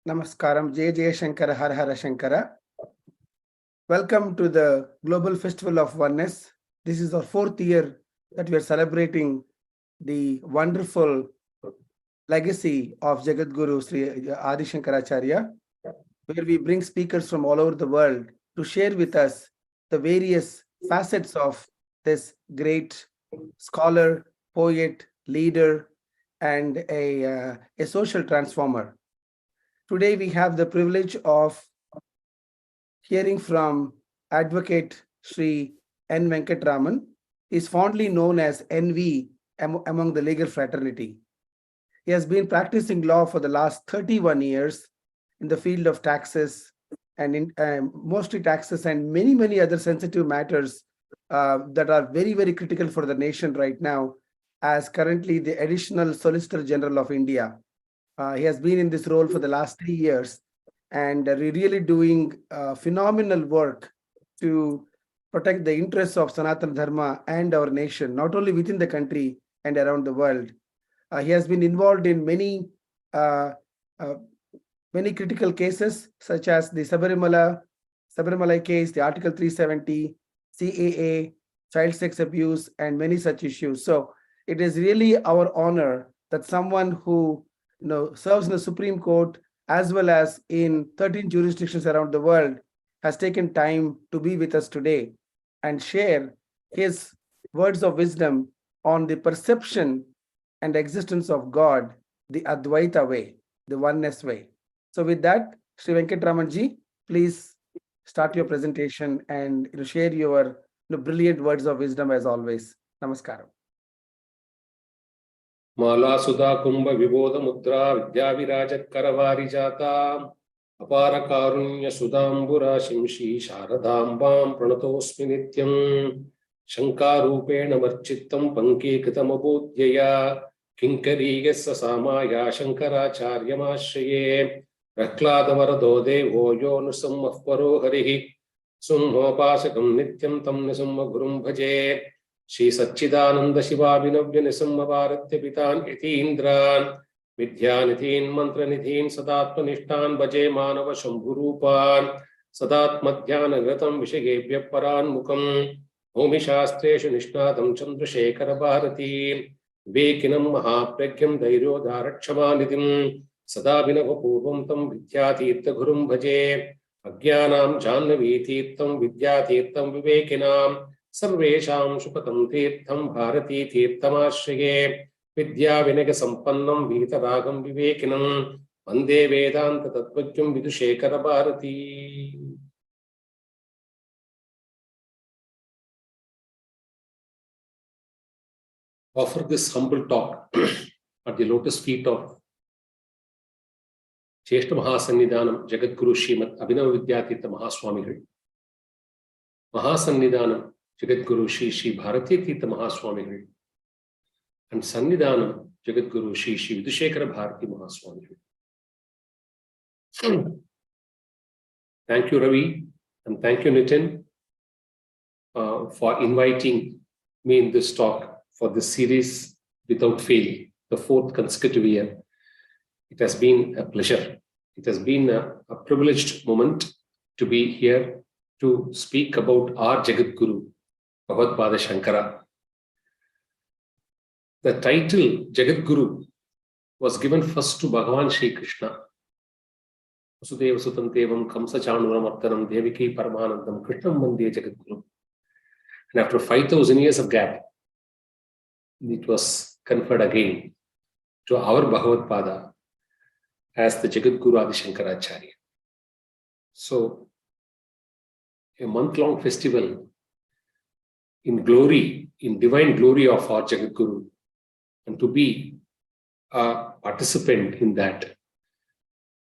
Namaskaram, Jai Shankara, Har Har Shankara. Welcome to the Global Festival of Oneness. This is our 4th year that we are celebrating the wonderful legacy of Jagadguru Sri Adi Shankaracharya, where we bring speakers from all over the world to share with us the various facets of this great scholar, poet, leader, and a social transformer. Today we have the privilege of hearing from Advocate Sri N. Venkataraman. He is fondly known as NV among the legal fraternity. He has been practicing law for the last 31 years in the field of taxes and mostly taxes and many other sensitive matters that are very critical for the nation right now, as currently the Additional Solicitor General of India. He has been in this role for the last 3 years and really doing phenomenal work to protect the interests of Sanatana Dharma and our nation, not only within the country and around the world. He has been involved in many critical cases, such as the Sabarimala case, the Article 370, CAA, child sex abuse, and many such issues. So it is really our honor that someone who serves in the Supreme Court as well as in 13 jurisdictions around the world has taken time to be with us today and share his words of wisdom on the perception and existence of God, the Advaita way, the oneness way. So with that, Sri Venkataraman ji, please start your presentation and share your brilliant words of wisdom as always. Namaskaram. माला सुधा कुंभ विबोध मुद्रा विद्या विराजत करवारी जाता अपार कारुण्य सुधांबुराशिं श्री शारदांबां प्रणतोस्मि नित्यं शंकारूपेण मर्चित्तं पंकीकृतमबोध्यया किंकरीयस्य सामाया शंकराचार्यमाश्रये प्रह्लादवरदो देवो यो नृसिंहः परो हरिः सिंहोपासकं नित्यं तं नृसिंहगुरुं भजे श्री सच्चिदानंद शिवाभिनव्य निसंह भारत्य पितान् यतीन्द्रान् विद्यानिधीन् मंत्रनिधीन् सदात्मनिष्ठान् भजे मानव शंभुरूपान् सदात्मध्यानगतं विषयेभ्यः परान्मुखं भूमिशास्त्रेषु निष्णातं चंद्रशेखर भारती विवेकिनं महाप्रज्ञं धैर्योदारक्षमानिधिं सदाभिनवपूर्वं तं विद्यातीर्थगुरुं भजे अज्ञानां जाह्नवीतीर्थं विद्यातीर्थं विवेकिनां सर्वेषां सुखतं तीर्थं भारती तीर्थमाश्रये विद्या विनय संपन्नं वीतरागं विवेकिनं वंदे वेदांत तत्त्वज्ञं Vidushekhar Bharti. Offer this humble talk at the lotus feet of Cheshta Mahasannidhanam Jagadguru Srimad Abhinava Vidyatirtha Mahaswamigal, Mahasannidhanam Jagadguru Shri Bharati Tirtha Mahaswamigal, and Sannidhanam Jagadguru Shri Vidushekara Bharati Mahaswamigal. Thank you, Ravi, and thank you, Nitin, for inviting me in this talk for this series without fail, the 4th consecutive year. It has been a pleasure. It has been a privileged moment to be here to speak about our Jagadguru, Bhagavadpada Shankara. The title Jagadguru was given first to Bhagavan Shri Krishna. Vasudeva Sutantevam Kamsa Chanuram Deviki Paramanandam Krishnam Vande Jagadguru. And after 5,000 years of gap, it was conferred again to our Bhagavadpada as the Jagadguru Adi Shankaracharya. So, a month-long festival in glory, in divine glory of our Jagadguru, and to be a participant in that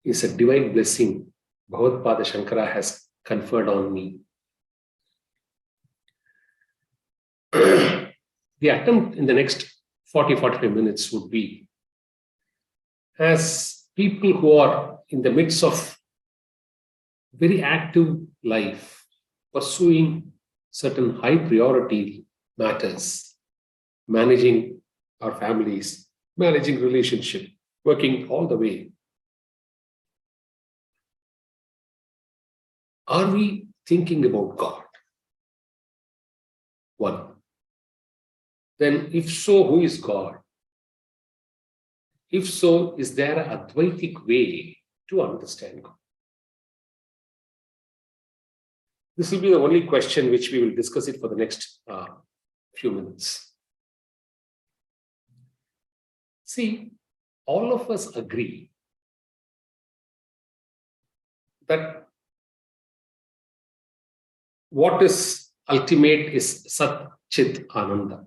is a divine blessing Bhagavadpada Shankara has conferred on me. The attempt in the next 40-45 minutes would be, as people who are in the midst of very active life, pursuing certain high priority matters, managing our families, managing relationship, working all the way. Are we thinking about God? One. Then, if so, who is God? If so, is there an Advaitic way to understand God? This will be the only question which we will discuss it for the next few minutes. See, all of us agree that what is ultimate is Sat Chit Ananda,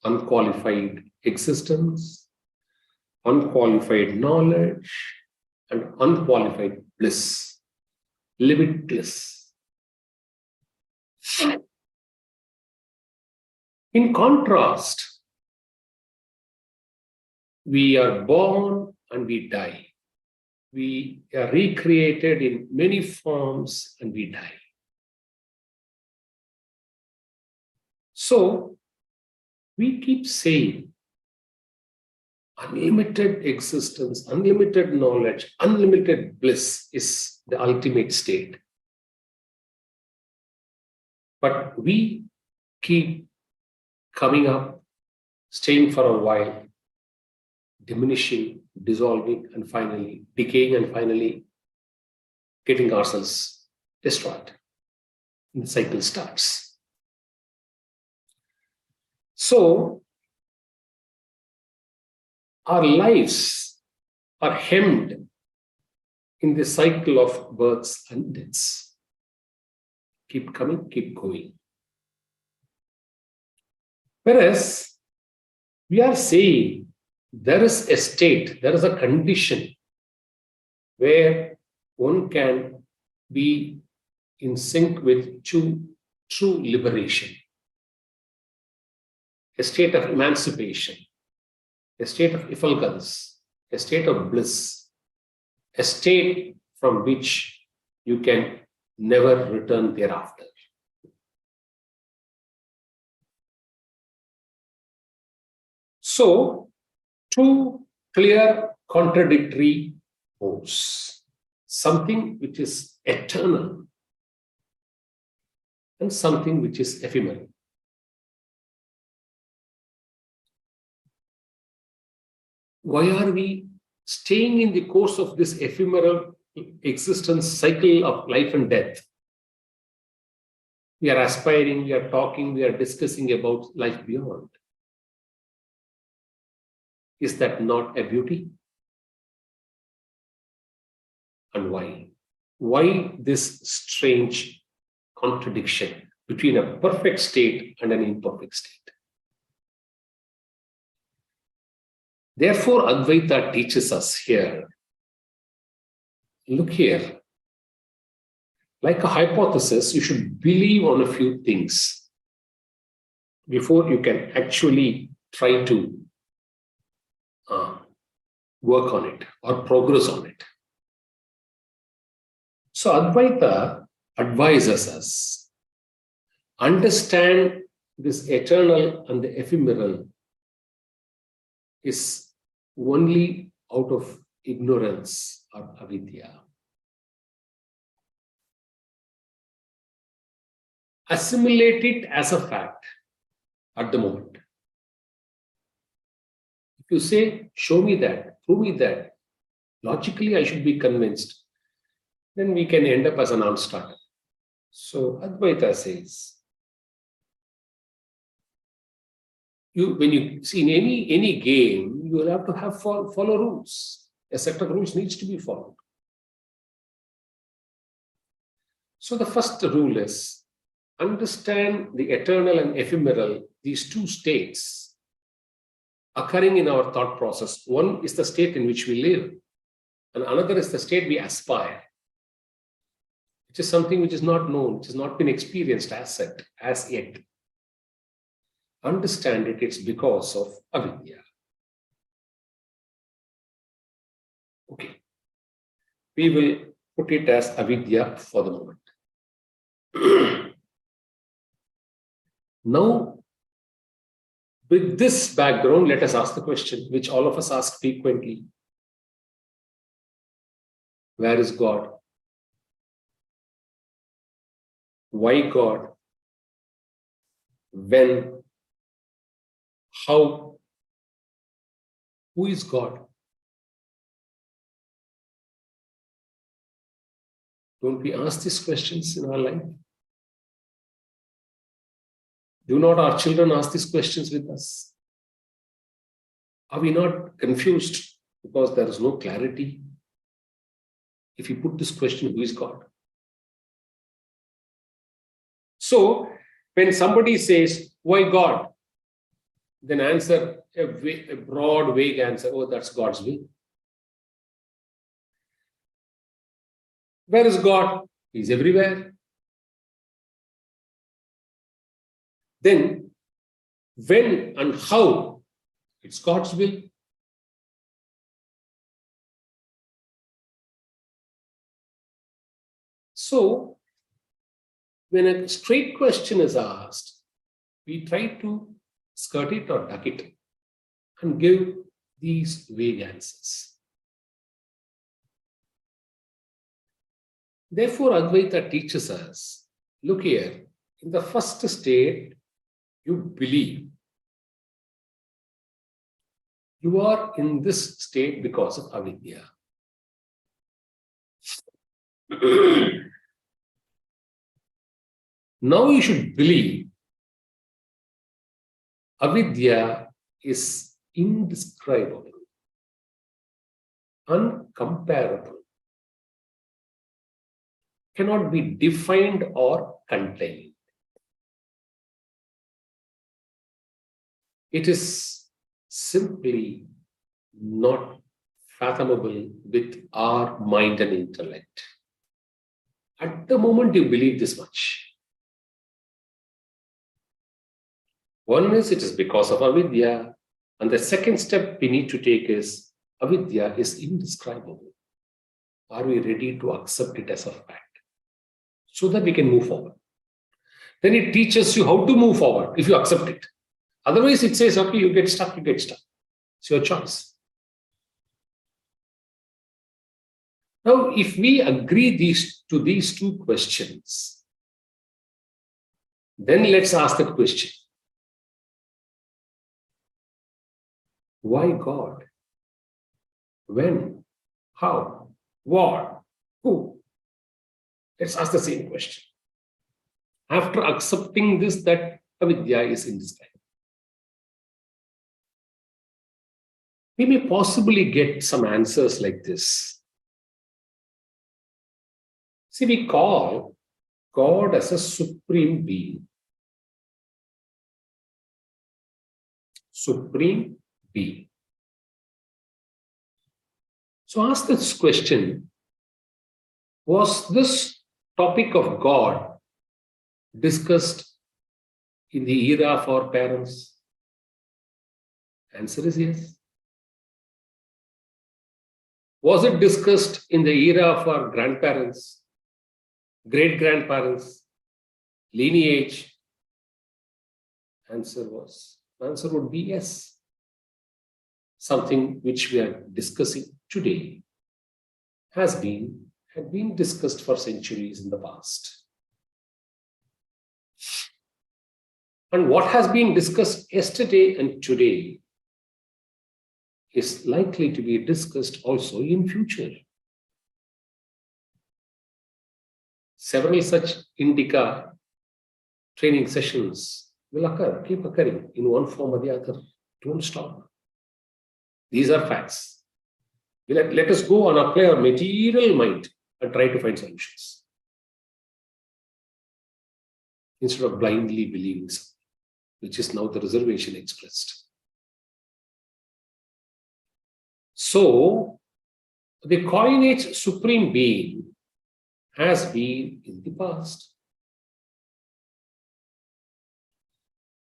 unqualified existence, unqualified knowledge, and unqualified bliss, limitless. In contrast, we are born and we die. We are recreated in many forms and we die. So, we keep saying unlimited existence, unlimited knowledge, unlimited bliss is the ultimate state. But we keep coming up, staying for a while, diminishing, dissolving, and finally decaying, and finally getting ourselves destroyed. And the cycle starts. So, our lives are hemmed in the cycle of births and deaths. Keep coming, keep going. Whereas, we are saying there is a state, there is a condition where one can be in sync with true liberation, a state of emancipation, a state of effulgence, a state of bliss, a state from which you can never return thereafter. So, two clear contradictory poles, something which is eternal and something which is ephemeral. Why are we staying in the course of this ephemeral existence cycle of life and death? We are aspiring, we are talking, we are discussing about life beyond. Is that not a beauty? And why? Why this strange contradiction between a perfect state and an imperfect state? Therefore, Advaita teaches us here, look here, like a hypothesis, you should believe on a few things before you can actually try to work on it or progress on it. So Advaita advises us, understand this eternal and the ephemeral is only out of ignorance or avidya. Assimilate it as a fact at the moment. If you say, show me that, prove me that, logically I should be convinced, then we can end up as a non-starter. So Advaita says, when you see in any game, you will have to have follow rules. A set of rules needs to be followed. So the first rule is, understand the eternal and ephemeral, these two states occurring in our thought process. One is the state in which we live, and another is the state we aspire, which is something which is not known, which has not been experienced as yet. Understand it, it's because of avidya. Okay. We will put it as avidya for the moment. Now, with this background, let us ask the question which all of us ask frequently. Where is God? why God, when, how, who is God? Don't we ask these questions in our life? Do not our children ask these questions with us? Are we not confused because there is no clarity? If you put this question, who is God? So, when somebody says, why God? Then answer a broad, vague answer, oh, that's God's will. Where is God? He's everywhere. Then, when and how? It's God's will. So, when a straight question is asked, we try to skirt it or duck it and give these vague answers. Therefore, Advaita teaches us, look here, in the first state, you believe. You are in this state because of avidya. Now you should believe avidya is indescribable, uncomparable, cannot be defined or contained. It is simply not fathomable with our mind and intellect. At the moment you believe this much. One is it is because of avidya, and the second step we need to take is avidya is indescribable. Are we ready to accept it as a fact so that we can move forward? Then it teaches you how to move forward if you accept it. Otherwise it says, okay, you get stuck, you get stuck. It's your choice. Now, if we agree to these two questions, then let's ask the question. Why God? When? How? What? Who? Let's ask the same question. After accepting this, that avidya is indescribable. We may possibly get some answers like this. See, we call God as a supreme being. Supreme being. So ask this question, was this topic of God discussed in the era of our parents? Answer is yes. Was it discussed in the era of our grandparents, great-grandparents, lineage? Answer would be yes. Something which we are discussing today had been discussed for centuries in the past. And what has been discussed yesterday and today is likely to be discussed also in future. Several such Indica training sessions will keep occurring in one form or the other. Don't stop. These are facts. Let us go and apply our material mind and try to find solutions, instead of blindly believing something, which is now the reservation expressed. So, the coinage supreme being has been in the past,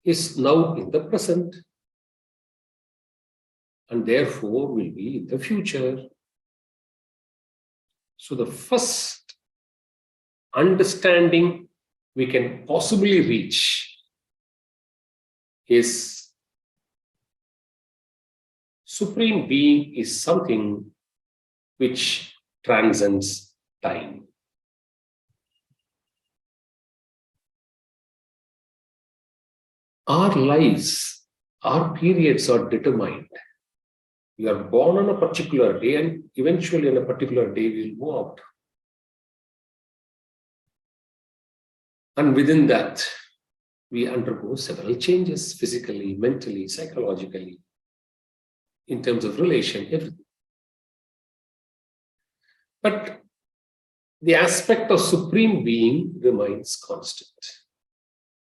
is now in the present, and therefore will be in the future. So the first understanding we can possibly reach is Supreme Being is something which transcends time. Our lives, our periods are determined. We are born on a particular day, and eventually on a particular day we will move out. And within that, we undergo several changes physically, mentally, psychologically, in terms of relation, everything. But the aspect of Supreme Being remains constant.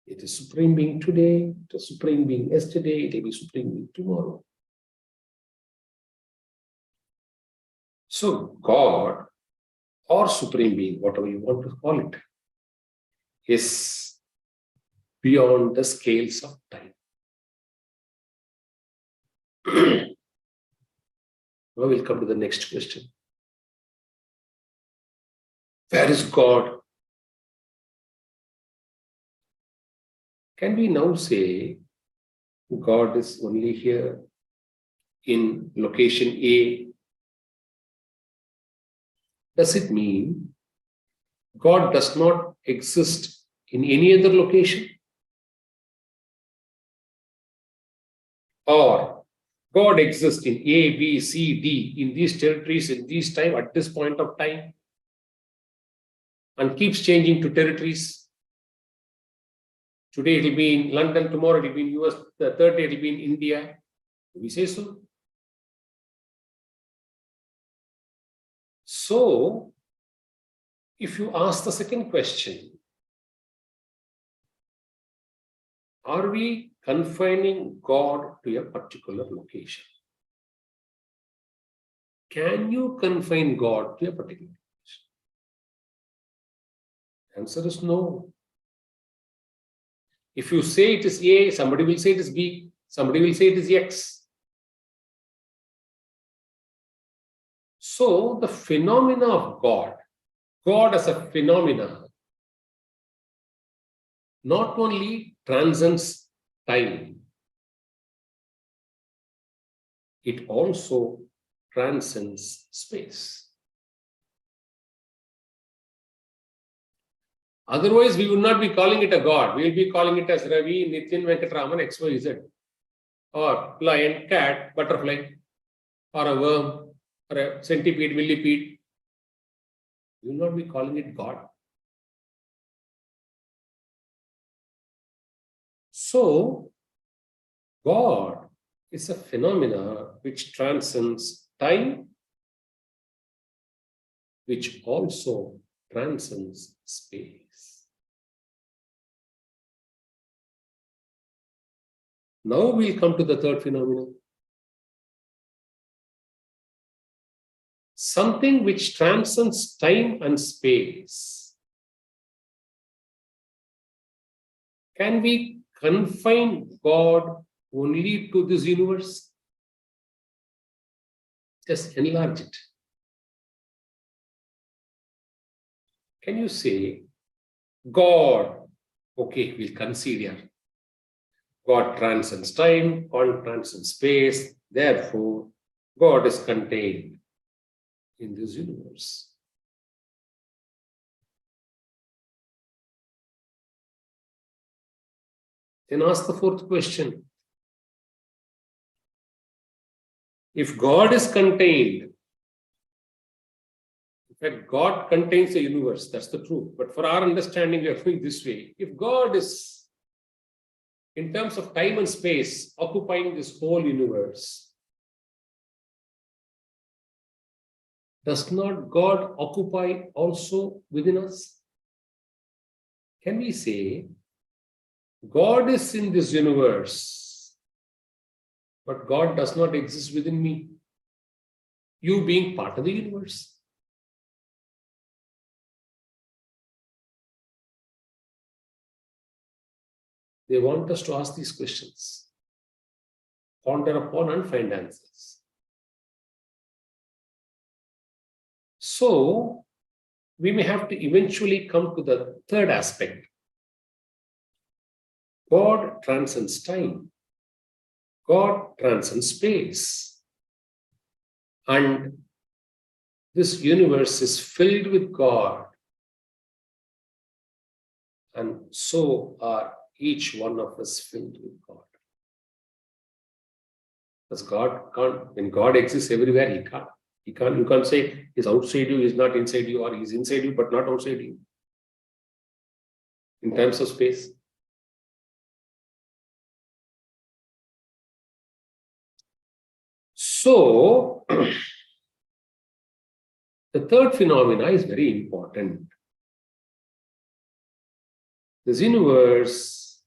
It is Supreme Being today, it is Supreme Being yesterday, it will be Supreme Being tomorrow. So God, or Supreme Being, whatever you want to call it, is beyond the scales of time. Now we'll come to the next question. Where is God? Can we now say God is only here in location A? Does it mean God does not exist in any other location? Or God exists in A, B, C, D, in these territories, in this time, at this point of time, and keeps changing to territories? Today it will be in London, tomorrow it will be in US, the third day it will be in India. Do we say so? So, if you ask the second question, are we confining God to a particular location? Can you confine God to a particular location? Answer is no. If you say it is A, somebody will say it is B, somebody will say it is X. So the phenomena of God as a phenomena, not only transcends time, it also transcends space. Otherwise, we would not be calling it a God. We will be calling it as Ravi, Nitin, Venkataraman, XYZ, or lion, cat, butterfly, or a worm, or a centipede, millipede. We will not be calling it God. So, God is a phenomena which transcends time, which also transcends space. Now we'll come to the third phenomenon. Something which transcends time and space. Can we confine God only to this universe? Just enlarge it. Can you say, God, okay, we'll concede here. God transcends time, God transcends space, therefore, God is contained in this universe. Then ask the fourth question. If God is contained, in fact, God contains the universe, that's the truth. But for our understanding, we are going this way. If God is, in terms of time and space, occupying this whole universe, does not God occupy also within us? Can we say, God is in this universe, but God does not exist within me, you being part of the universe? They want us to ask these questions, ponder upon and find answers. So, we may have to eventually come to the third aspect. God transcends time. God transcends space. And this universe is filled with God. And so are each one of us filled with God. Because God can't, when God exists everywhere, He can't. You can't say He's outside you, He's not inside you, or He's inside you but not outside you. In terms of space. So, the third phenomena is very important. This universe,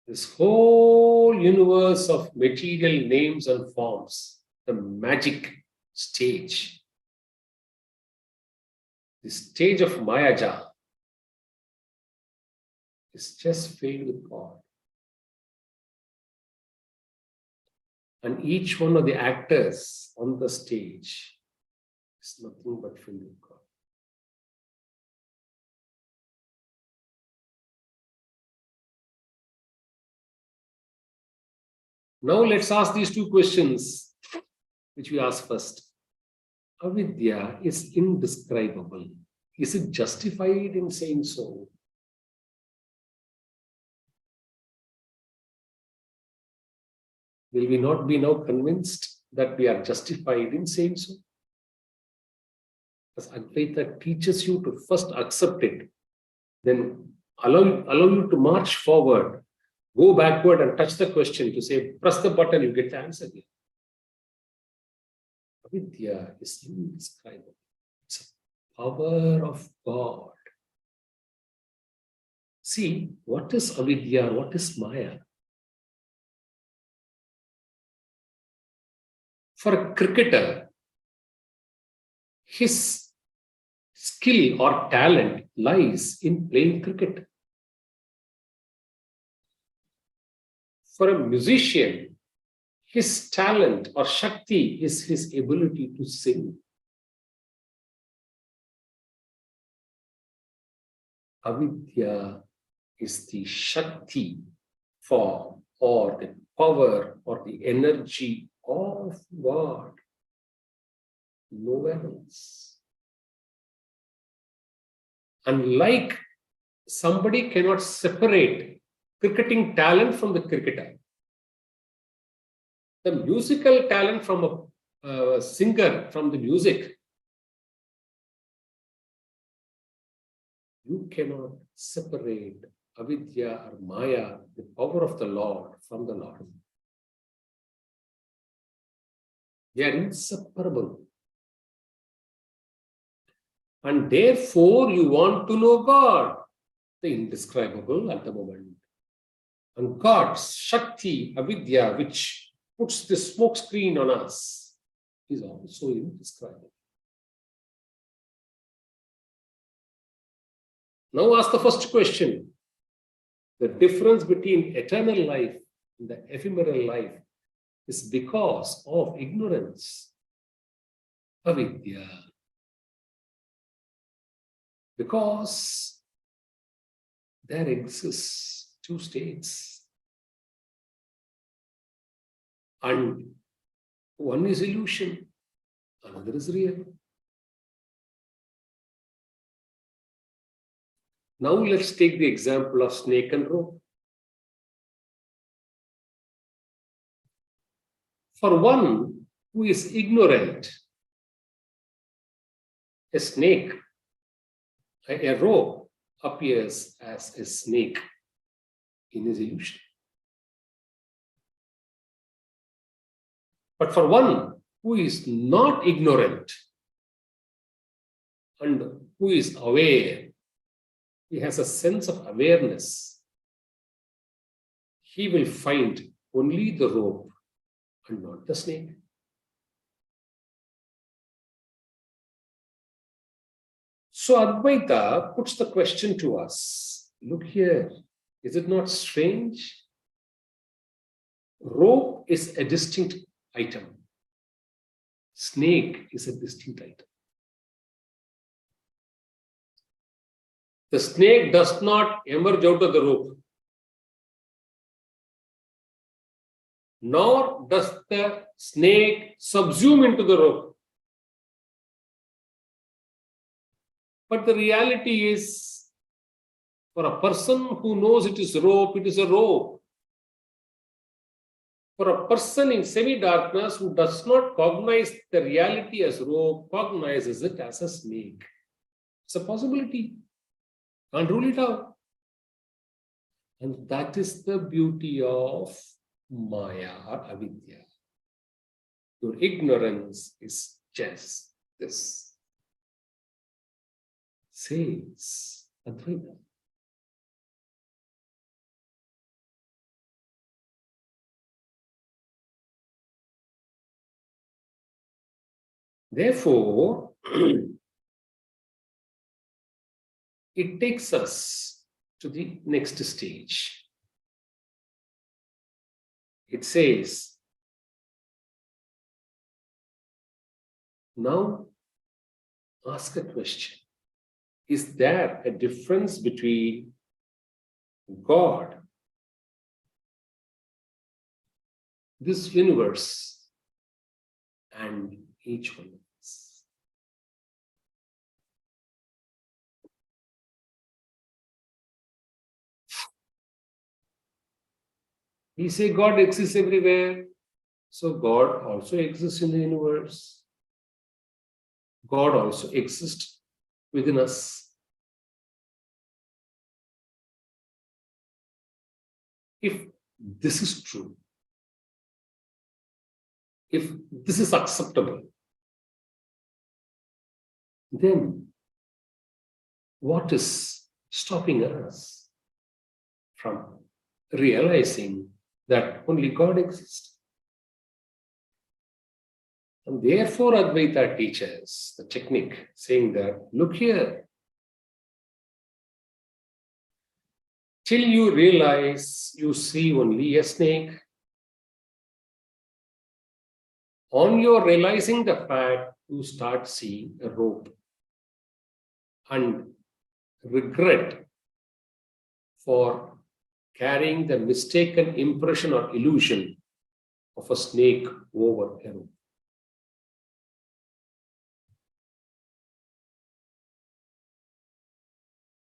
this whole universe of material names and forms, the magic stage, the stage of Mayaja, is just filled with God. And each one of the actors on the stage is nothing but filled with God. Now let's ask these two questions, which we asked first. Avidya is indescribable. Is it justified in saying so? Will we not be now convinced that we are justified in saying so? Because Advaita teaches you to first accept it, then allow you to march forward, go backward and touch the question to say, press the button, you get the answer here. Avidya is indescribable. It's a power of God. See, what is avidya? What is Maya? For a cricketer, his skill or talent lies in playing cricket. For a musician, his talent or Shakti is his ability to sing. Avidya is the Shakti form or the power or the energy of God. Nowhere else. Unlike somebody cannot separate cricketing talent from the cricketer, the musical talent from a singer from the music, you cannot separate avidya or Maya, the power of the Lord, from the Lord. They are inseparable. And therefore, you want to know God, the indescribable at the moment. And God's Shakti, avidya, which puts the smoke screen on us, is also indescribable. Now ask the first question. The difference between eternal life and the ephemeral life is because of ignorance, avidya. Because there exists two states. And one is illusion, another is real. Now let's take the example of snake and rope. For one who is ignorant, a snake, a rope appears as a snake in his illusion. But for one who is not ignorant and who is aware, he has a sense of awareness, he will find only the rope and not the snake. So Advaita puts the question to us. Look here, is it not strange? Rope is a distinct item. Snake is a distinct item. The snake does not emerge out of the rope, nor does the snake subsume into the rope. But the reality is, For a person who knows it is rope, it is a rope. For a person in semi-darkness who does not cognize the reality as rope, cognizes it as a snake. It's a possibility. Can't rule it out. And that is the beauty of Maya or Avidya. Your ignorance is just this, says Advaita. Therefore, it takes us to the next stage. It says, now ask a question. Is there a difference between God, this universe, and each one of us? We say God exists everywhere, so God also exists in the universe. God also exists within us. If this is true, if this is acceptable, then what is stopping us from realizing that only God exists? And therefore, Advaita teaches the technique, saying that, look here, till you realize you see only a snake, on your realizing the fact, you start seeing a rope and regret for carrying the mistaken impression or illusion of a snake over a rope.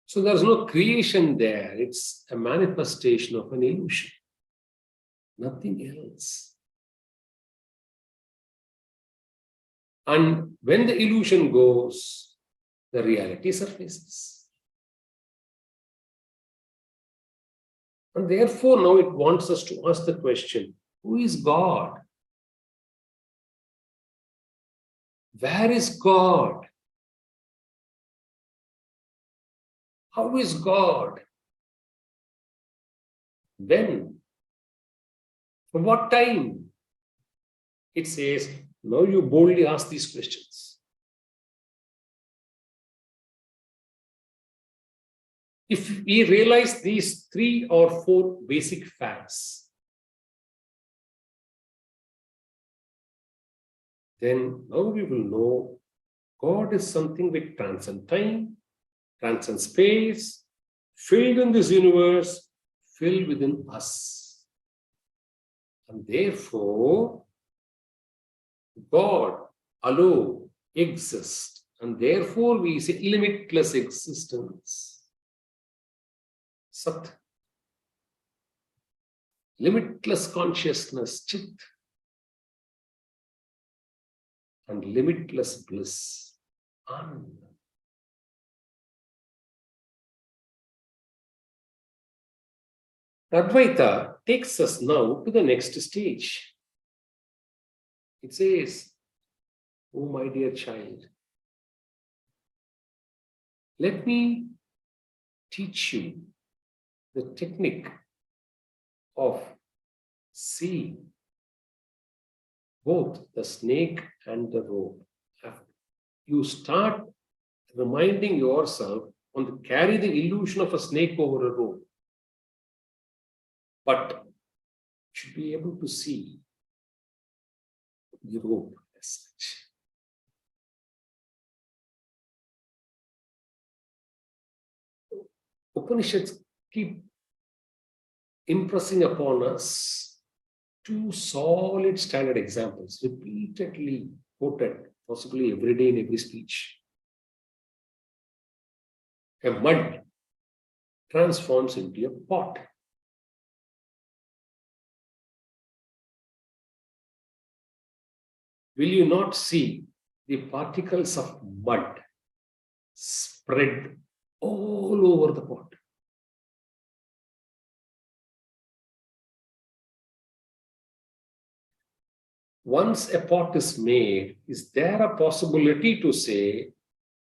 So there's no creation there. It's a manifestation of an illusion. Nothing else. And when the illusion goes, the reality surfaces. And therefore, now it wants us to ask the question, who is God? Where is God? How is God? When? For what time? It says, now you boldly ask these questions. If we realize these 3 or 4 basic facts, then now we will know God is something which transcends time, transcends space, filled in this universe, filled within us. And therefore, God alone exists. And therefore, we say limitless existence. Sat. Limitless consciousness, Chit. And limitless bliss, Ananda. Advaita takes us now to the next stage. It says, oh my dear child, let me teach you the technique of seeing both the snake and the rope. You start reminding yourself to carry the illusion of a snake over a rope, but you should be able to see the rope as such. Upanishads keep impressing upon us 2 solid standard examples, repeatedly quoted, possibly every day in every speech. A mud transforms into a pot. Will you not see the particles of mud spread all over the pot? Once a pot is made, is there a possibility to say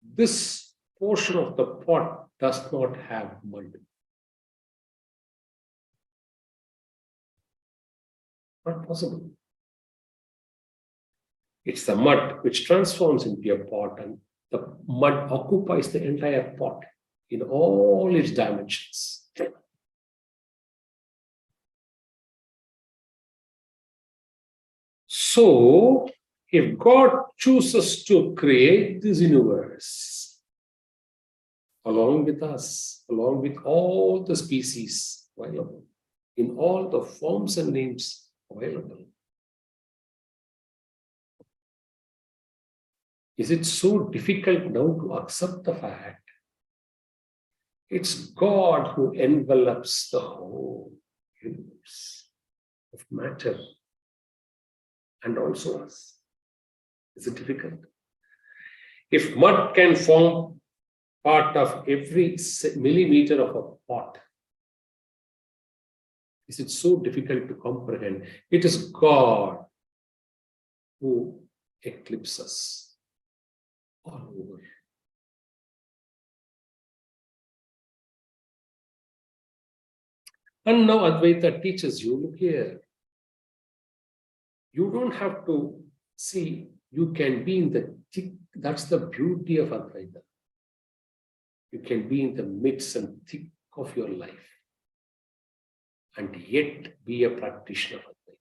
this portion of the pot does not have mud? Not possible. It's the mud which transforms into a pot, and the mud occupies the entire pot in all its dimensions. So, if God chooses to create this universe along with us, along with all the species available, in all the forms and names available, is it so difficult now to accept the fact it's God who envelops the whole universe of matter and also us? Is it difficult? If mud can form part of every millimeter of a pot, is it so difficult to comprehend? It is God who eclipses all over. And now Advaita teaches you, look here, you don't have to see, you can be in the thick, that's the beauty of Advaita. You can be in the midst and thick of your life and yet be a practitioner of Advaita.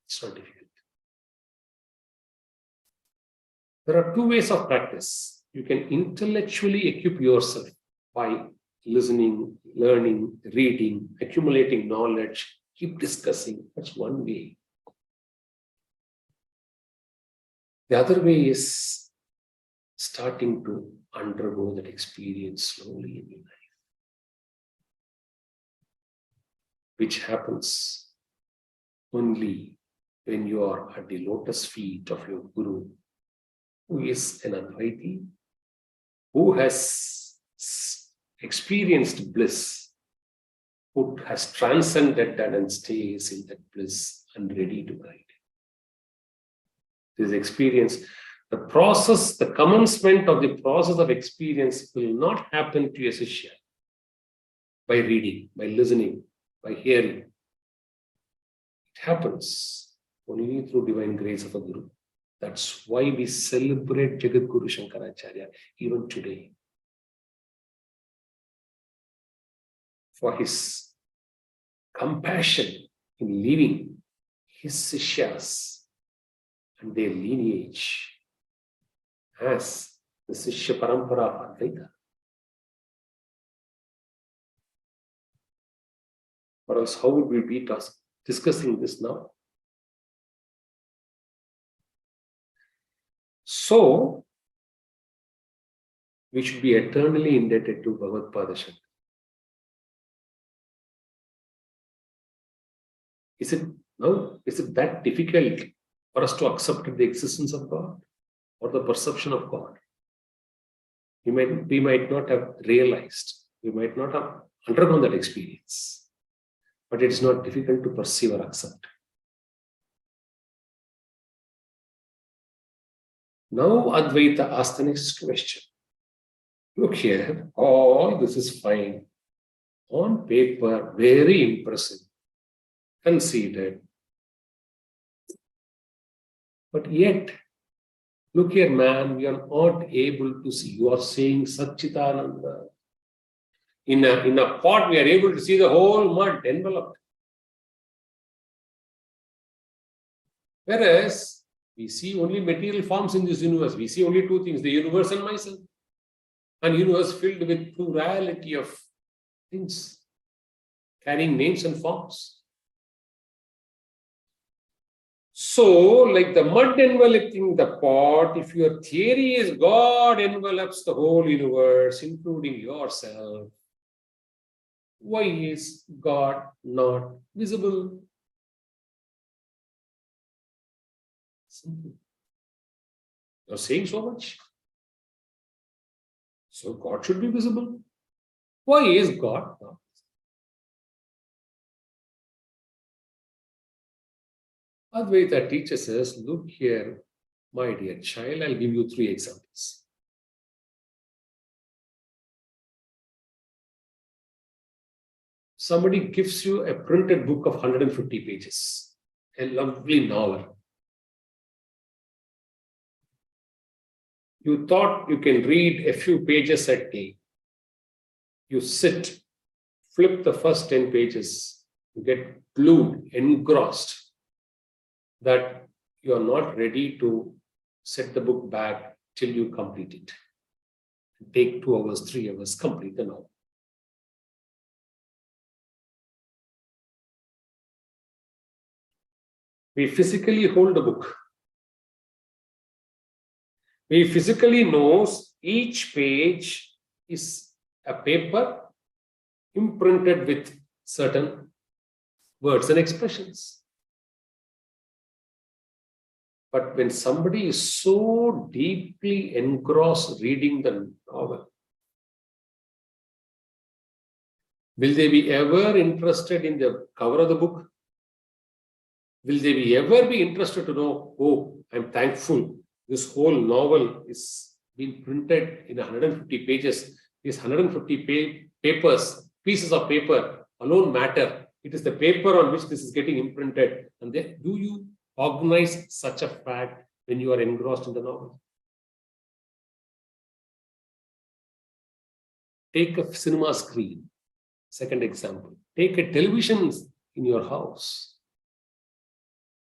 It's not difficult. There are two ways of practice. You can intellectually equip yourself by listening, learning, reading, accumulating knowledge, keep discussing. That's one way. The other way is starting to undergo that experience slowly in your life, which happens only when you are at the lotus feet of your Guru, who is an Advaiti, who has experienced bliss, who has transcended that and stays in that bliss and ready to guide. This experience, the process, the commencement of the process of experience will not happen to a Shishya by reading, by listening, by hearing. It happens only through divine grace of a Guru. That's why we celebrate Jagadguru Shankaracharya even today. For his compassion in leaving his Sishyas and their lineage as the Sishya Parampara of Advaita. Or else how would we be discussing this now? So, we should be eternally indebted to Bhagavadpada Shankara. Is it that difficult for us to accept the existence of God or the perception of God? We might not have realized, we might not have undergone that experience, but it is not difficult to perceive or accept. Now Advaita asks the next question. Look here, all this is fine. On paper, very impressive, conceited. But yet, look here, man, we are not able to see. You are saying Satchitananda. In a pot, we are able to see the whole mud enveloped. Whereas, we see only material forms in this universe. We see only two things, the universe and myself. An universe filled with plurality of things, carrying names and forms. So, like the mud enveloping the pot, if your theory is God envelops the whole universe, including yourself, Why is God not visible? Simple. You're saying so much. So God should be visible. Why is God not? Advaita teaches us, look here, my dear child, I'll give you 3 examples. Somebody gives you a printed book of 150 pages, a lovely novel. You thought you can read a few pages a day. You sit, flip the first 10 pages, you get glued, engrossed, that you are not ready to set the book back till you complete it. Take 2 hours, 3 hours, complete the novel. We physically hold the book. We physically know each page is a paper imprinted with certain words and expressions. But when somebody is so deeply engrossed reading the novel, will they be ever interested in the cover of the book? Will they be ever be interested to know, oh, I'm thankful this whole novel is being printed in 150 pages. These 150 papers, pieces of paper alone matter. It is the paper on which this is getting imprinted. And then, do you organize such a fact when you are engrossed in the novel? Take a cinema screen. Second example. Take a television in your house.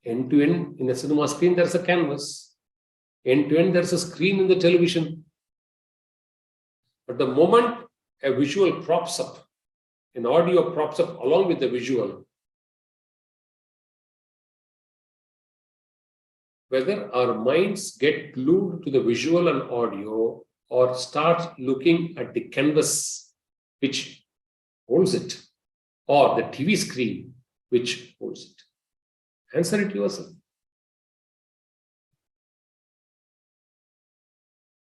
End to end, in a cinema screen, there's a canvas. End to end, there's a screen in the television. But the moment a visual props up, an audio props up along with the visual, whether our minds get glued to the visual and audio or start looking at the canvas which holds it, or the TV screen which holds it. Answer it yourself.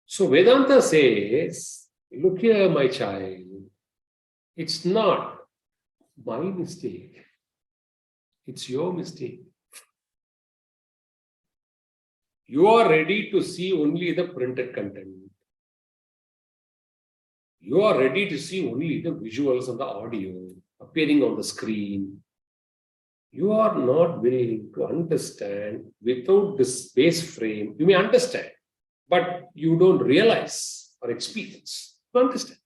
So Vedanta says, look here, my child, it's not my mistake. It's your mistake. You are ready to see only the printed content. You are ready to see only the visuals and the audio appearing on the screen. You are not willing to understand without this base frame. You may understand, but you don't realize or experience. You understand.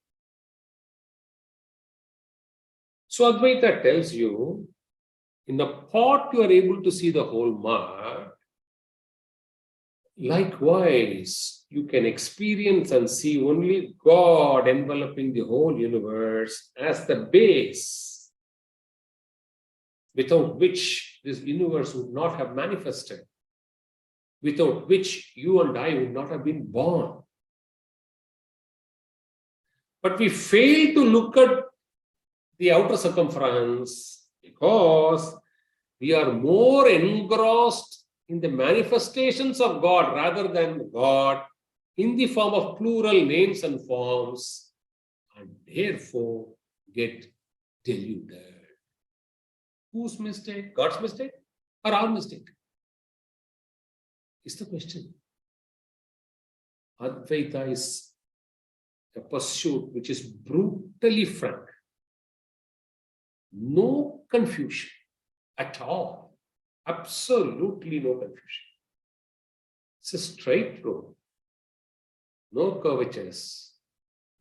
So Advaita tells you, in the pot you are able to see the whole mud. Likewise, you can experience and see only God enveloping the whole universe as the base, without which this universe would not have manifested, without which you and I would not have been born. But we fail to look at the outer circumference because we are more engrossed in the manifestations of God rather than God in the form of plural names and forms, and therefore get deluded. Whose mistake? God's mistake or our mistake? Is the question. Advaita is a pursuit which is brutally frank. No confusion at all. Absolutely no confusion. It's a straight road. No curvatures.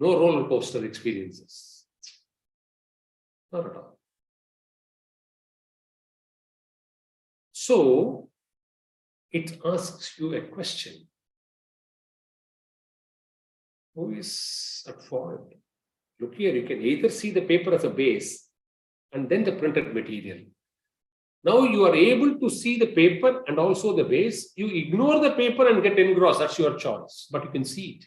No roller coaster experiences. Not at all. So, it asks you a question. Who is at fault? Look here, you can either see the paper as a base and then the printed material. Now you are able to see the paper and also the base. You ignore the paper and get engrossed. That's your choice, but you can see it.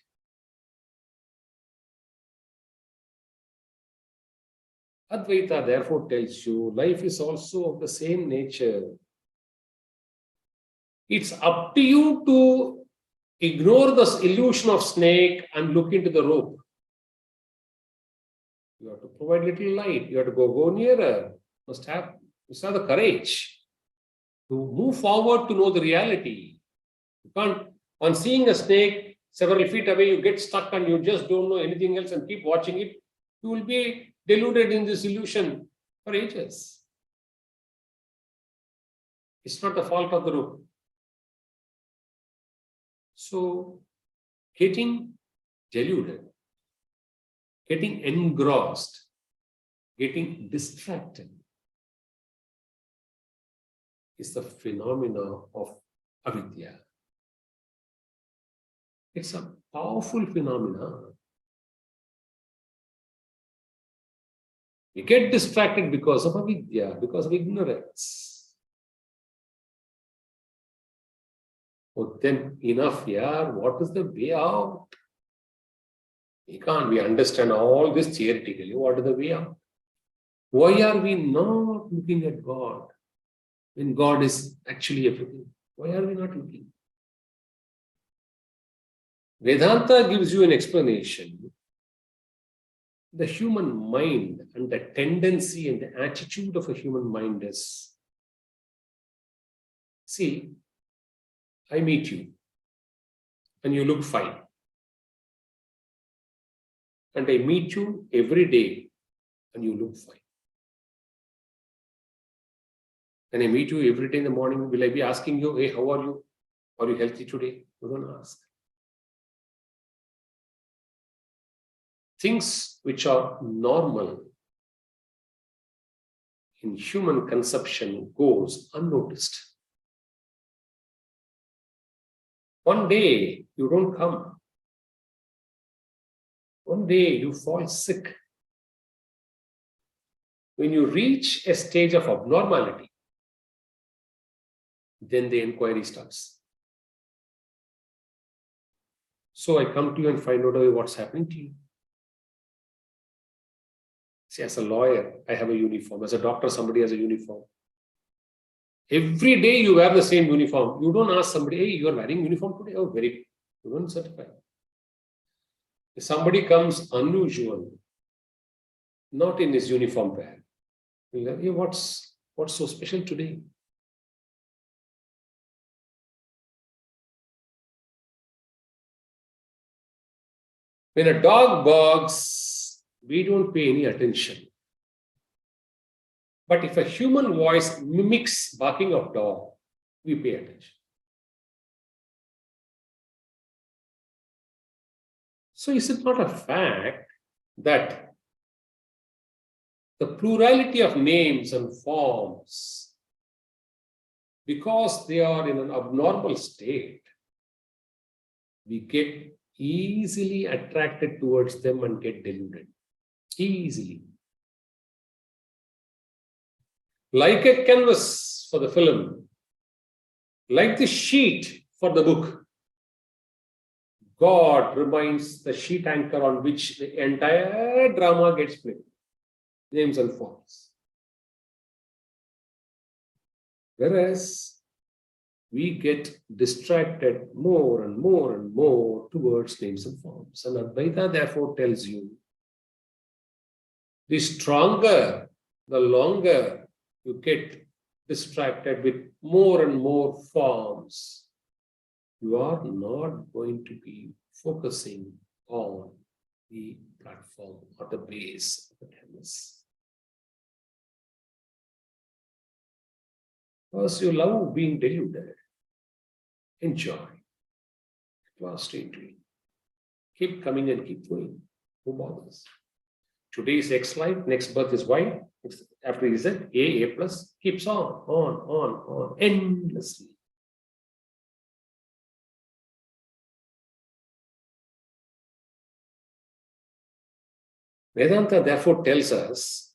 Advaita therefore tells you life is also of the same nature. It's up to you to ignore this illusion of snake and look into the rope. You have to provide little light. You have to go nearer. You must have the courage to move forward to know the reality. You can't, on seeing a snake several feet away, you get stuck and you just don't know anything else and keep watching it. You will be deluded in this illusion for ages. It's not the fault of the rope. So, getting deluded, getting engrossed, getting distracted is the phenomena of avidya. It's a powerful phenomenon. We get distracted because of avidya, because of ignorance. Oh, then enough, yeah. What is the way out? We understand all this theoretically. What is the way out? Why are we not looking at God when God is actually everything? Why are we not looking? Vedanta gives you an explanation. The human mind and the tendency and the attitude of a human mind is, see, I meet you and you look fine. And I meet you every day and you look fine. And I meet you every day in the morning, will I be asking you, hey, how are you? Are you healthy today? You don't ask. Things which are normal in human conception goes unnoticed. One day you don't come. One day you fall sick. When you reach a stage of abnormality, then the inquiry starts. So I come to you and find out what's happening to you. See, as a lawyer, I have a uniform. As a doctor, somebody has a uniform. Every day you wear the same uniform. You don't ask somebody, hey, you are wearing uniform today? Oh, very good. You don't certify. If somebody comes unusual, not in his uniform wear, you'll say, hey, what's so special today? When a dog barks, we don't pay any attention. But if a human voice mimics barking of dog, we pay attention. So is it not a fact that the plurality of names and forms, because they are in an abnormal state, we get easily attracted towards them and get deluded? Easily. Like a canvas for the film, like the sheet for the book, God remains the sheet anchor on which the entire drama gets played. Names and forms. Whereas we get distracted more and more and more towards names and forms. And Advaita therefore tells you, the stronger, the longer you get distracted with more and more forms, you are not going to be focusing on the platform or the base of the canvas. Because you love being deluded, enjoy. Class to it. Keep coming and keep going. Who bothers? Today is X life, next birth is Y, after Z, A plus, keeps on, endlessly. Vedanta therefore tells us,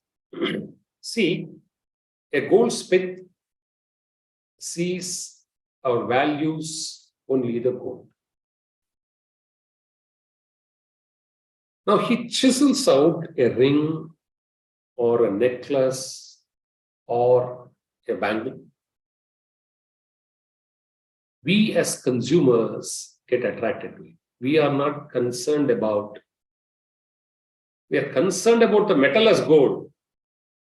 see, a goldsmith sees our values only the gold. Now he chisels out a ring or a necklace or a bangle. We as consumers get attracted to it. We are not concerned about, we are concerned about the metal as gold,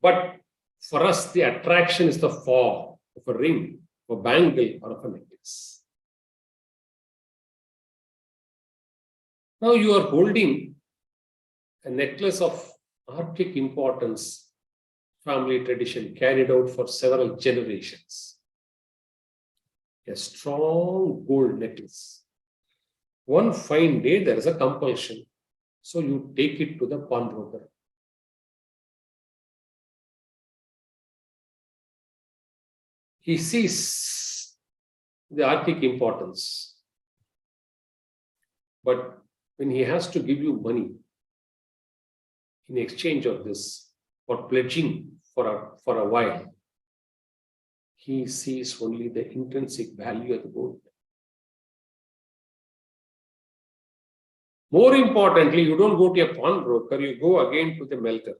but for us the attraction is the form of a ring, of a bangle, or of a necklace. Now you are holding a necklace of archaic importance, family tradition carried out for several generations. A strong gold necklace. One fine day there is a compulsion, so you take it to the pawnbroker. He sees the archaic importance, but when he has to give you money in exchange of this, for pledging for a while, he sees only the intrinsic value of the gold. More importantly, you don't go to a pawnbroker, you go again to the melter.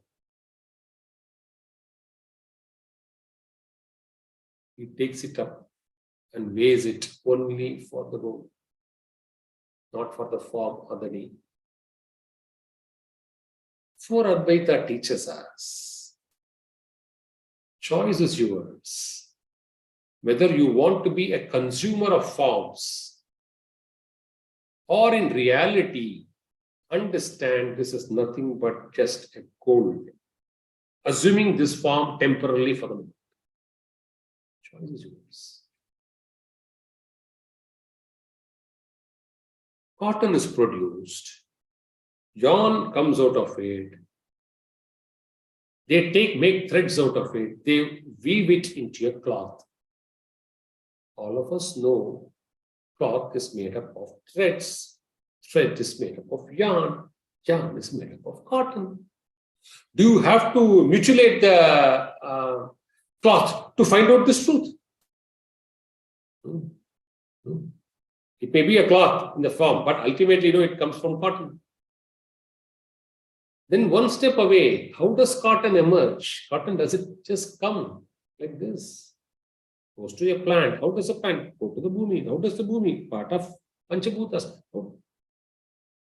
He takes it up and weighs it only for the gold, not for the form or the name. For Advaita teaches us, choice is yours. Whether you want to be a consumer of forms or in reality understand this is nothing but just a gold, assuming this form temporarily for the moment. Choice is yours. Cotton is produced, yarn comes out of it, they make threads out of it, they weave it into a cloth. All of us know cloth is made up of threads, thread is made up of yarn, yarn is made up of cotton. Do you have to mutilate the cloth to find out this truth? It may be a cloth in the form, but ultimately, it comes from cotton. Then one step away, how does cotton emerge? Cotton, does it just come like this? Goes to a plant. How does a plant go to the bhumi? How does the bhumi, part of Panchabhutas?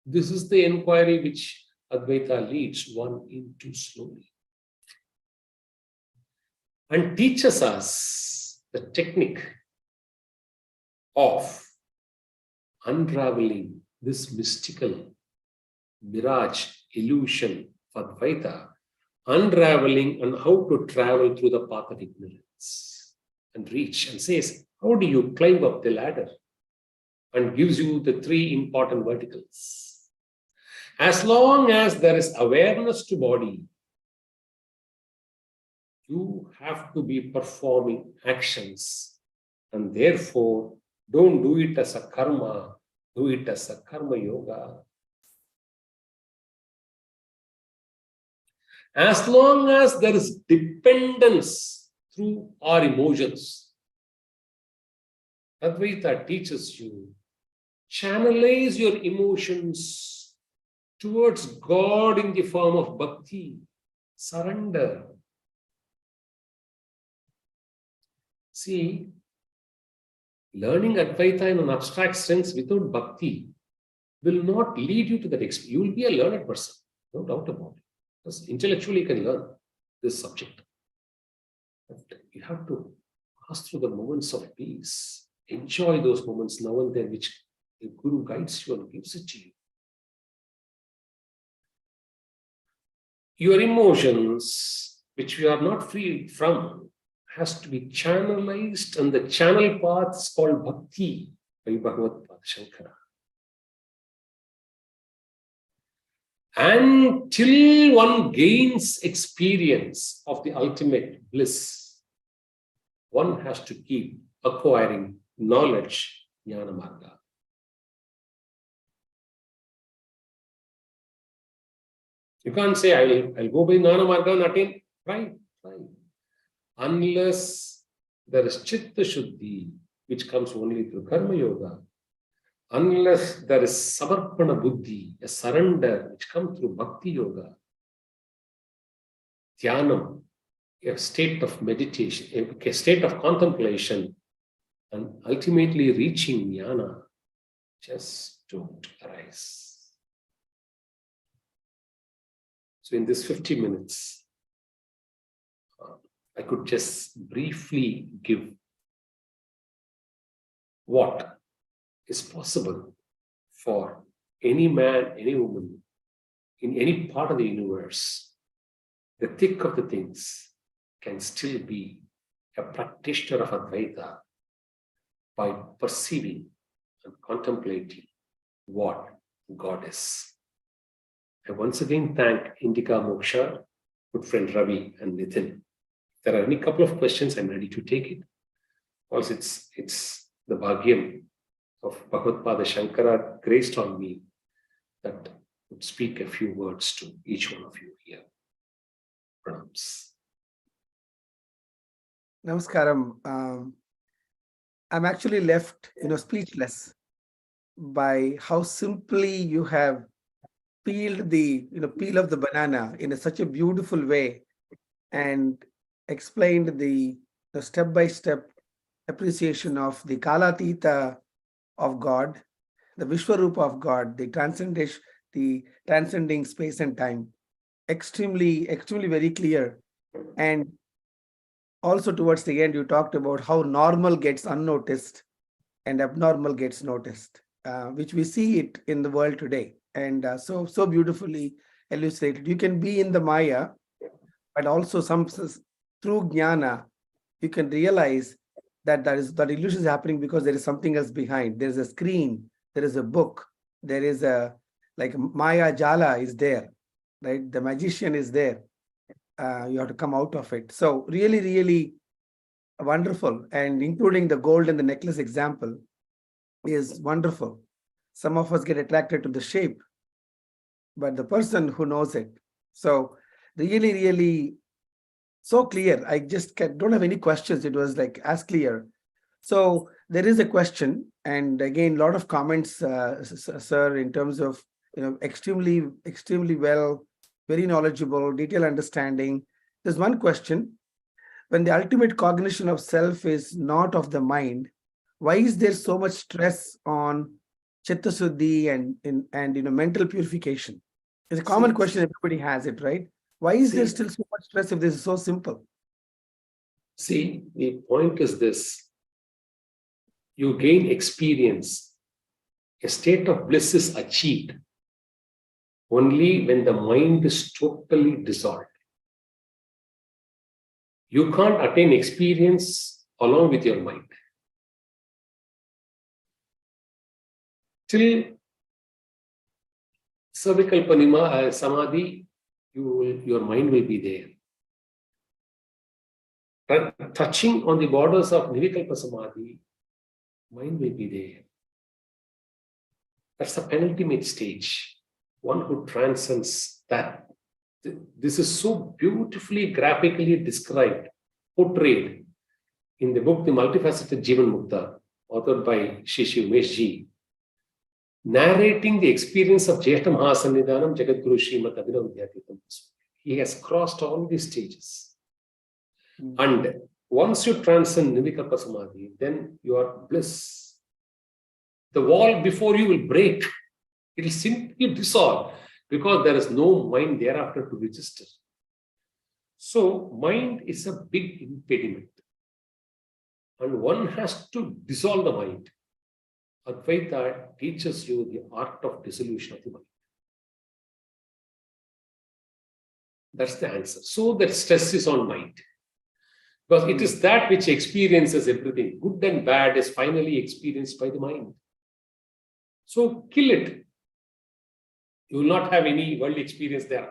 This is the inquiry which Advaita leads one into slowly and teaches us the technique of unraveling this mystical mirage illusion of Advaita, unraveling and how to travel through the path of ignorance and reach, and says, how do you climb up the ladder? And gives you the three important verticals. As long as there is awareness to body, you have to be performing actions, and therefore don't do it as a karma, do it as a karma yoga. As long as there is dependence through our emotions, Advaita teaches you, channelize your emotions towards God in the form of bhakti, surrender. See, learning Advaita in an abstract sense without bhakti will not lead you to that experience. You will be a learned person, no doubt about it. Because intellectually you can learn this subject. But you have to pass through the moments of peace. Enjoy those moments now and then, which the Guru guides you and gives it to you. Your emotions, which we are not free from, has to be channelized, and the channel path is called bhakti by Bhagavadpada Shankara. Until one gains experience of the ultimate bliss, one has to keep acquiring knowledge, jnana marga. You can't say, I'll go by jnana marga and attain. Right. Unless there is chitta shuddhi, which comes only through karma yoga, unless there is samarpana buddhi, a surrender, which comes through bhakti yoga, dhyanam, a state of meditation, a state of contemplation, and ultimately reaching jnana just don't arise. So in this 50 minutes, I could just briefly give what is possible for any man, any woman, in any part of the universe. The thick of the things can still be a practitioner of Advaita by perceiving and contemplating what God is. I once again thank Indica Moksha, good friend Ravi and Nitin. If there are any couple of questions, I'm ready to take it. Also, it's the Bhagyam of Bhagavadpada Shankara graced on me that would speak a few words to each one of you here. Pranams. Namaskaram. I'm actually left, speechless by how simply you have peeled the, peel of the banana in such a beautiful way and explained the step-by-step appreciation of the Kalatita of God, the Vishwarupa of God, the transcending space and time. Extremely very clear. And also towards the end, you talked about how normal gets unnoticed and abnormal gets noticed, which we see it in the world today. And so beautifully elucidated. You can be in the Maya, but also through Jnana, you can realize that illusion is happening because there is something else behind. There is a screen, there is a book, there is Maya Jala is there, right? The magician is there. You have to come out of it. So really wonderful. And including the gold and the necklace example is wonderful. Some of us get attracted to the shape, but the person who knows it. So really so clear. I just don't have any questions. It was as clear. So there is a question, and again, a lot of comments, sir, in terms of extremely well, very knowledgeable, detailed understanding. There's one question: when the ultimate cognition of self is not of the mind, why is there so much stress on chitta suddhi and mental purification? It's a common question. Everybody has it, right? Why is there still so much stress if this is so simple? See, the point is this. You gain experience. A state of bliss is achieved only when the mind is totally dissolved. You can't attain experience along with your mind. Till Savikalpanima Samadhi, your mind will be there. But touching on the borders of Nirvikalpa Samadhi, mind will be there. That's the penultimate stage. One who transcends that. This is so beautifully, graphically described, portrayed in the book, The Multifaceted Jivan Mukta, authored by Shishi Umeshji, narrating the experience of Jyeshta Mahasannidhanam Jagadguru Srimad Abhinav Vidyapitham. He has crossed all these stages. And once you transcend Nirvikalpa Samadhi, then you are bliss. The wall before you will break. It will simply dissolve because there is no mind thereafter to register. So mind is a big impediment. And one has to dissolve the mind. Advaita teaches you the art of dissolution of the mind. That's the answer. So that stress is on mind. Because it is that which experiences everything. Good and bad is finally experienced by the mind. So kill it. You will not have any world experience there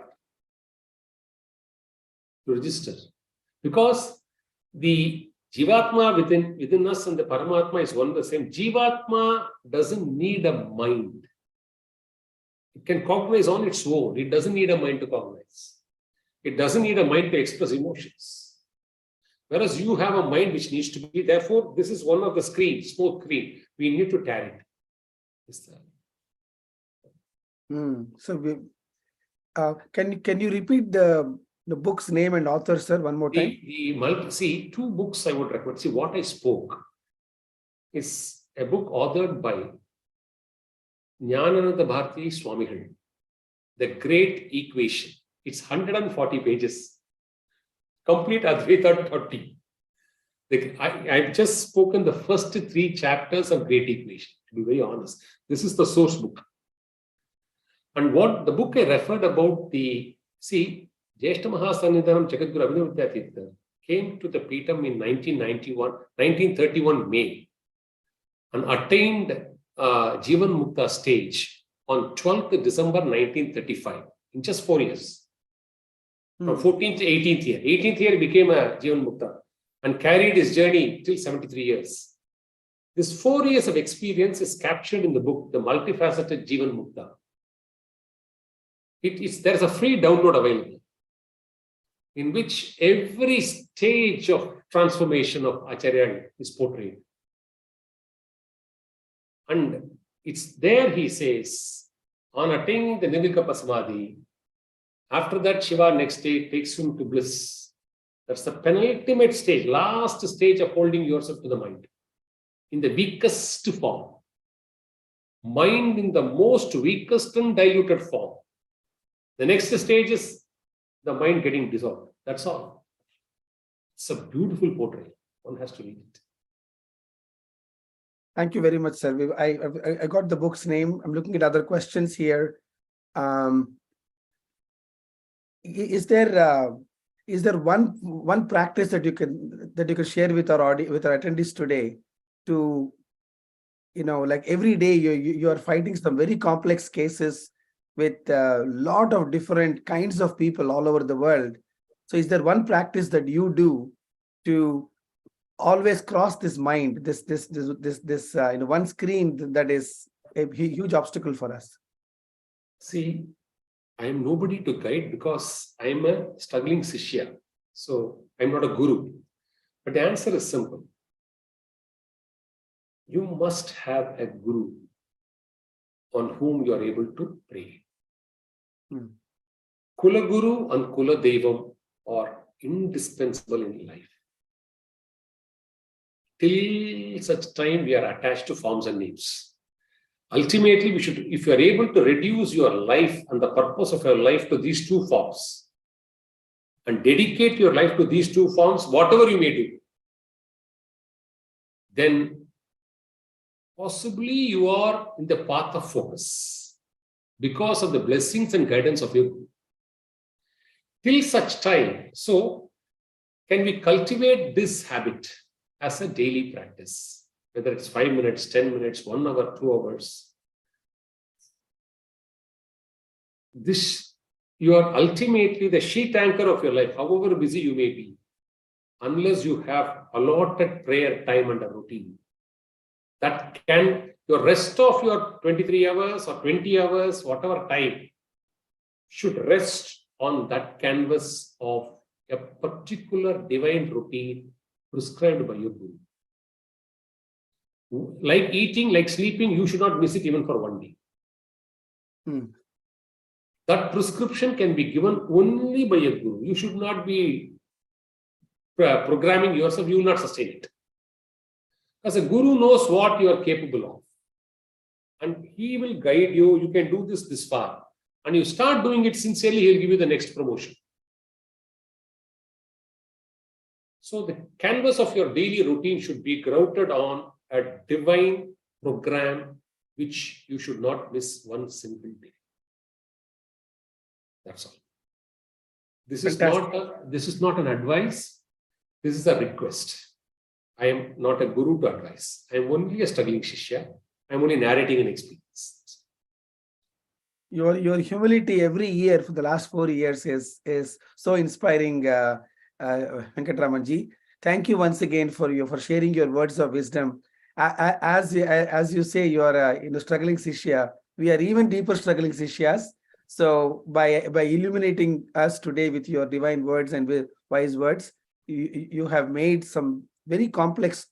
to register. Because the Jivatma within us and the Paramatma is one and the same. Jivatma doesn't need a mind. It can cognize on its own. It doesn't need a mind to cognize. It doesn't need a mind to express emotions. Whereas you have a mind which needs to be, therefore, this is one of the screens, smoke screen. We need to tear it. So, can you repeat the the book's name and author, sir, one more time. See, two books I would recommend. See, what I spoke is a book authored by Jnanananda Bharati Swamigal, The Great Equation. It's 140 pages. Complete Advaita 30. I've just spoken the first 3 chapters of Great Equation, to be very honest. This is the source book. And what the book I referred about Jyeshta Mahasannidhanam Jagadguru Abhinavadhyatithar came to the Peetham in 1931 May and attained Jivan Mukta stage on 12th December 1935, in just 4 years. From 14th to 18th year. 18th year he became a Jivan Mukta and carried his journey till 73 years. This 4 years of experience is captured in the book, The Multifaceted Jivan Mukta. There's a free download available in which every stage of transformation of Acharya is portrayed. And it's there he says, on attaining the Nirvikalpa Samadhi, after that Shiva next day takes him to bliss. That's the penultimate stage, last stage of holding yourself to the mind. In the weakest form. Mind in the most weakest and diluted form. The next stage is the mind getting dissolved. That's all. It's a beautiful portrait. One has to read it. Thank you very much, sir. I got the book's name. I'm looking at other questions here. Is there one practice that you can share with our attendees today to, like every day you are fighting some very complex cases with a lot of different kinds of people all over the world. So is there one practice that you do to always cross this mind, this one screen that is a huge obstacle for us? See, I am nobody to guide because I am a struggling Sishya. So I'm not a guru. But the answer is simple. You must have a guru on whom you are able to pray. Kula Guru and Kula Devam are indispensable in life. Till such time we are attached to forms and names. Ultimately, if you are able to reduce your life and the purpose of your life to these 2 forms and dedicate your life to these 2 forms, whatever you may do, then possibly you are in the path of focus because of the blessings and guidance of your Guru. Till such time, so can we cultivate this habit as a daily practice, whether it's 5 minutes, 10 minutes, 1 hour, 2 hours. You are ultimately the sheet anchor of your life, however busy you may be, unless you have allotted prayer time and a routine. Your rest of your 23 hours or 20 hours, whatever time, should rest on that canvas of a particular divine routine prescribed by your Guru. Like eating, like sleeping, you should not miss it even for 1 day. That prescription can be given only by a Guru. You should not be programming yourself, you will not sustain it. Because a Guru knows what you are capable of. And he will guide you, you can do this far. And you start doing it sincerely, he'll give you the next promotion. So the canvas of your daily routine should be grounded on a divine program which you should not miss 1 single day. That's all. This is not an advice. This is a request. I am not a guru to advise. I am only a struggling Shishya. I am only narrating an experience. Your humility every year for the last 4 years is so inspiring, Venkataraman ji. Thank you once again for sharing your words of wisdom. As you say, you are a struggling Shishya. We are even deeper struggling Sishyas. So by illuminating us today with your divine words and with wise words, you have made some very complex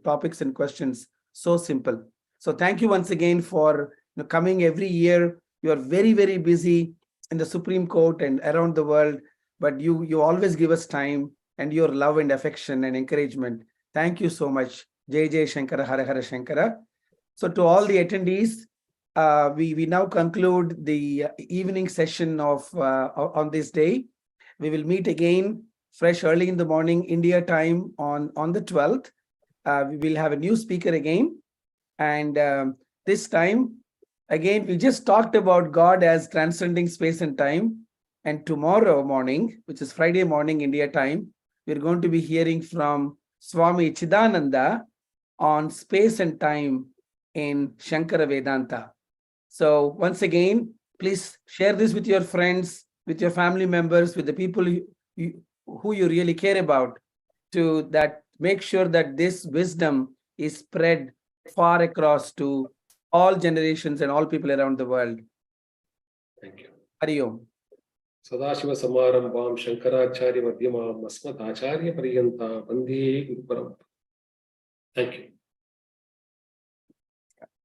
topics and questions so simple. So thank you once again for coming every year. You are very, very busy in the Supreme Court and around the world. but you always give us time and your love and affection and encouragement. Thank you so much. Jai Jai Shankara, Hara Hara Shankara. So to all the attendees, we now conclude the evening session of on this day. We will meet again fresh early in the morning India time on the 12th. We will have a new speaker again, and this time again we just talked about God as transcending space and time. And tomorrow morning, which is Friday morning India time, we're going to be hearing from Swami Chidananda on space and time in Shankara Vedanta. So once again, please share this with your friends, with your family members, with the people who you really care about, to that make sure that this wisdom is spread far across to all generations and all people around the world. Thank you. Hari Om. Sadashiva Samarambam Shankaracharya Madhyamam Asmat Acharya Pariyanta Vande Guru-Parampara. Thank you.